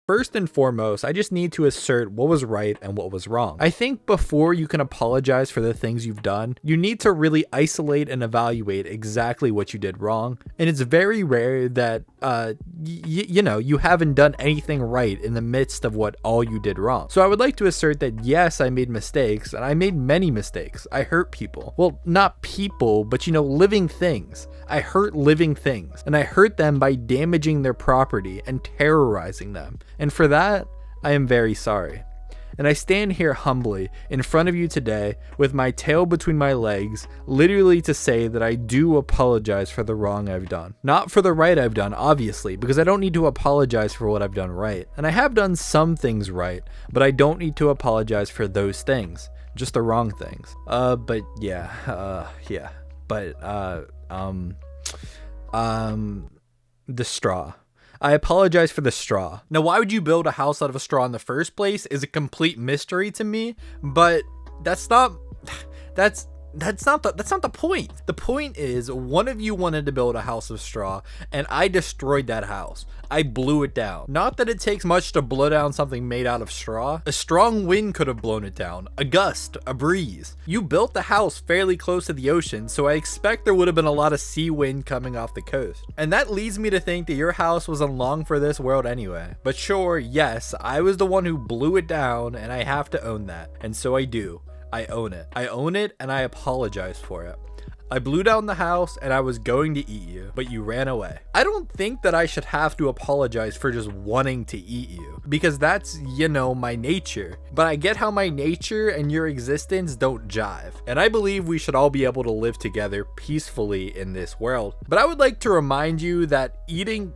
First and foremost, I just need to assert what was right and what was wrong. I think before you can apologize for the things you've done, you need to really isolate and evaluate exactly what you did wrong. And it's very rare that, you haven't done anything right in the midst of what all you did wrong. So I would like to assert that yes, I made mistakes, and I made many mistakes. I hurt people. Well, not people, but living things. I hurt living things, and I hurt them by damaging their property and terrorizing them. And for that, I am very sorry. And I stand here humbly in front of you today with my tail between my legs, literally to say that I do apologize for the wrong I've done. Not for the right I've done, obviously, because I don't need to apologize for what I've done right. And I have done some things right, but I don't need to apologize for those things. Just the wrong things. The straw. I apologize for the straw. Now, why would you build a house out of a straw in the first place is a complete mystery to me, but that's not the point. The point is, one of you wanted to build a house of straw, and I destroyed that house. I blew it down. Not that it takes much to blow down something made out of straw. A strong wind could have blown it down. A gust, a breeze. You built the house fairly close to the ocean, so I expect there would have been a lot of sea wind coming off the coast. And that leads me to think that your house wasn't long for this world anyway. But sure, yes, I was the one who blew it down, and I have to own that. And so I do. I own it. I own it, and I apologize for it. I blew down the house and I was going to eat you, but you ran away. I don't think that I should have to apologize for just wanting to eat you, because that's, my nature. But I get how my nature and your existence don't jive. And I believe we should all be able to live together peacefully in this world. But I would like to remind you that eating,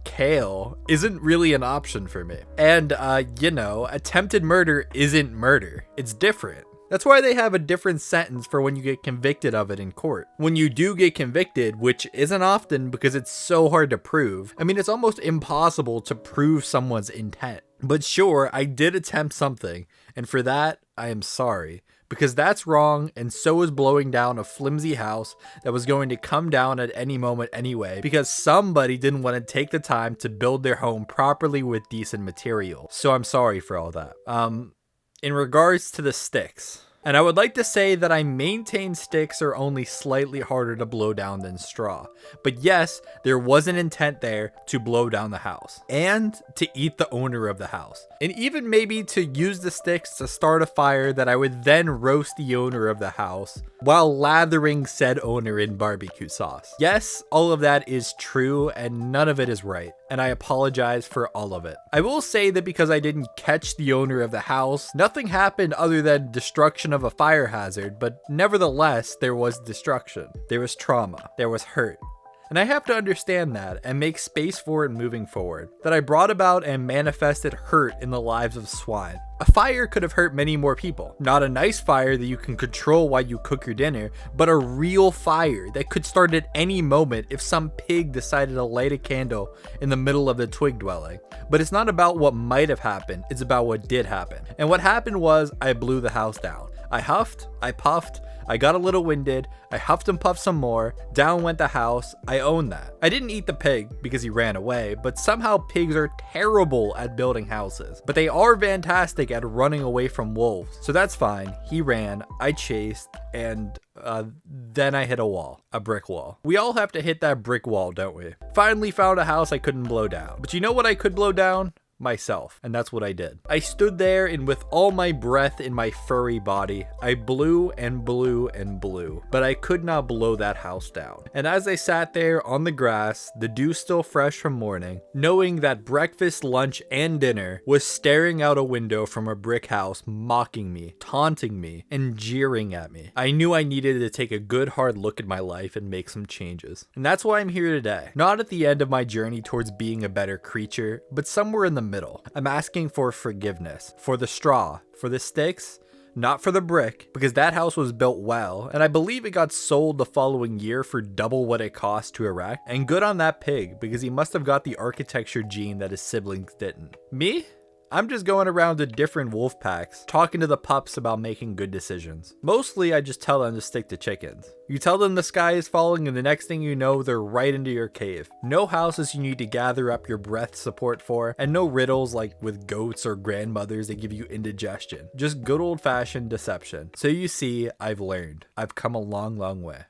kale isn't really an option for me. And, attempted murder isn't murder. It's different. That's why they have a different sentence for when you get convicted of it in court. When you do get convicted, which isn't often because it's so hard to prove. I mean, it's almost impossible to prove someone's intent. But sure, I did attempt something, and for that, I am sorry. Because that's wrong, and so is blowing down a flimsy house that was going to come down at any moment anyway, because somebody didn't want to take the time to build their home properly with decent material. So I'm sorry for all that. In regards to the sticks, and I would like to say that I maintain sticks are only slightly harder to blow down than straw. But yes, there was an intent there to blow down the house and to eat the owner of the house. And even maybe to use the sticks to start a fire that I would then roast the owner of the house while lathering said owner in barbecue sauce. Yes, all of that is true and none of it is right. And I apologize for all of it. I will say that because I didn't catch the owner of the house, nothing happened other than destruction of a fire hazard, but nevertheless, there was destruction. There was trauma. There was hurt. And I have to understand that and make space for it moving forward. That I brought about and manifested hurt in the lives of swine. A fire could have hurt many more people. Not a nice fire that you can control while you cook your dinner, but a real fire that could start at any moment if some pig decided to light a candle in the middle of the twig dwelling. But it's not about what might have happened, it's about what did happen. And what happened was I blew the house down. I huffed, I puffed, I got a little winded, I huffed and puffed some more, down went the house, I own that. I didn't eat the pig because he ran away, but somehow pigs are terrible at building houses. But they are fantastic at running away from wolves. So that's fine, he ran, I chased, and then I hit a wall, a brick wall. We all have to hit that brick wall, don't we? Finally found a house I couldn't blow down. But you know what I could blow down? Myself, and that's what I did. I stood there and with all my breath in my furry body, I blew and blew and blew, but I could not blow that house down. And as I sat there on the grass, the dew still fresh from morning, knowing that breakfast, lunch, and dinner was staring out a window from a brick house, mocking me, taunting me, and jeering at me, I knew I needed to take a good hard look at my life and make some changes. And that's why I'm here today. Not at the end of my journey towards being a better creature, but somewhere in the middle. I'm asking for forgiveness, for the straw, for the sticks, not for the brick, because that house was built well, and I believe it got sold the following year for double what it cost to erect, and good on that pig, because he must have got the architecture gene that his siblings didn't. Me? I'm just going around to different wolf packs, talking to the pups about making good decisions. Mostly, I just tell them to stick to chickens. You tell them the sky is falling, and the next thing you know, they're right into your cave. No houses you need to gather up your breath support for, and no riddles like with goats or grandmothers that give you indigestion. Just good old-fashioned deception. So you see, I've learned. I've come a long, long way.